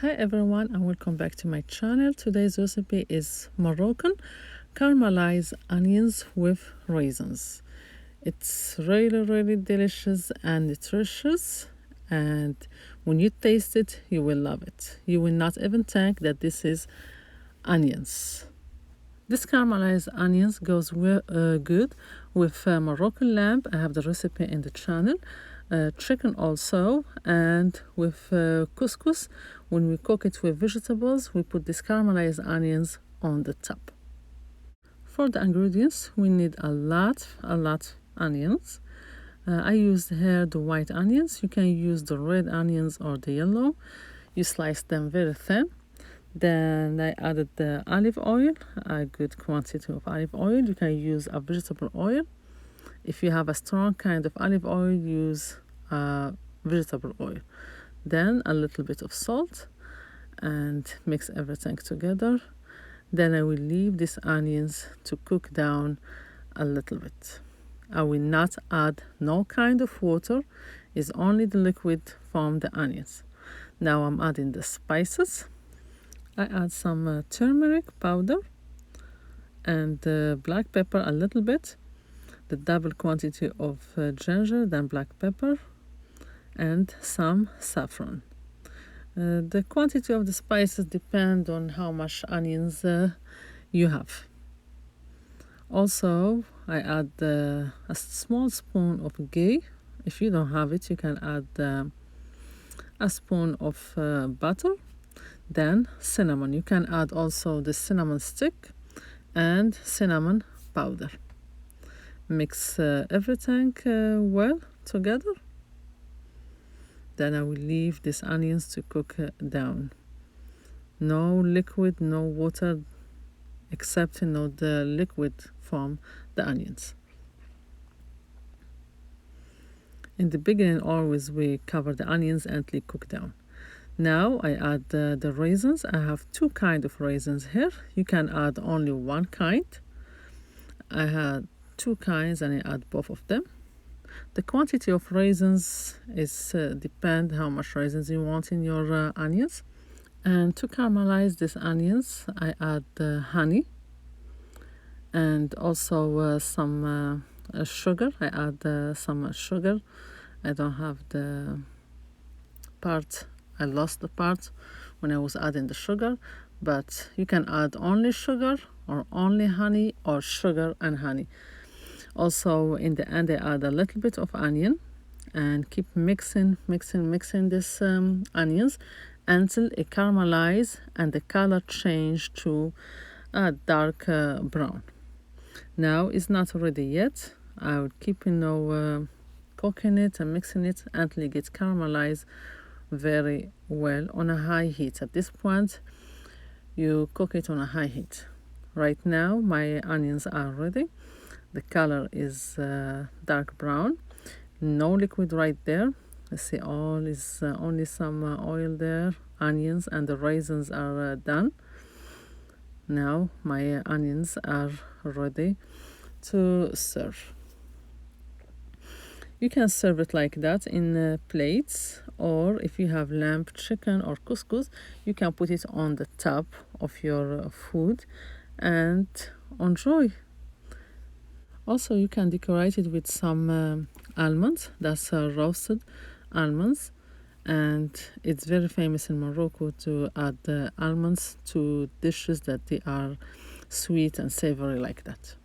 Hi everyone and welcome back to my channel. Today's recipe is Moroccan caramelized onions with raisins. It's really delicious and nutritious, and when you taste it you will love it. You will not even think that this is onions. This caramelized onions goes good with Moroccan lamb. I have the recipe in the channel. Chicken also, and with couscous. When we cook it with vegetables, we put these caramelized onions on the top. For the ingredients, we need a lot onions. I used here the white onions. You can use the red onions or the yellow. You slice them very thin. Then I added the olive oil, a good quantity of olive oil. You can use a vegetable oil. If you have a strong kind of olive oil, use vegetable oil. Then a little bit of salt and mix everything together. Then I will leave these onions to cook down a little bit. I will not add no kind of water. It's only the liquid from the onions. Now I'm adding the spices. I add some turmeric powder and black pepper a little bit, the double quantity of ginger, then black pepper, and some saffron. The quantity of the spices depend on how much onions you have. Also, I add a small spoon of ghee. If you don't have it, you can add a spoon of butter. Then cinnamon. You can add also the cinnamon stick and cinnamon powder. Mix everything well together. Then I will leave these onions to cook down. No liquid, no water, except the liquid from the onions. In the beginning, always we cover the onions and let cook down. Now I add the raisins. I have two kinds of raisins here. You can add only one kind. I had two kinds and I add both of them. The quantity of raisins is depend how much raisins you want in your onions. And to caramelize these onions, I add honey and also some sugar. I add some sugar. I don't have the part. I lost the part when I was adding the sugar, but you can add only sugar or only honey or sugar and honey. Also, in the end, I add a little bit of onion and keep mixing these onions until it caramelizes and the color change to a dark brown. Now it's not ready yet. I would keep cooking it and mixing it until it gets caramelized very well on a high heat. At this point, you cook it on a high heat. Right now, my onions are ready. The color is dark brown. No liquid right there. Let's see, all is only some oil there. Onions and the raisins are done. Now my onions are ready to serve. You can serve it like that in plates, or if you have lamb, chicken, or couscous, you can put it on the top of your food and enjoy. Also, you can decorate it with some almonds. That's roasted almonds, and it's very famous in Morocco to add almonds to dishes that they are sweet and savory like that.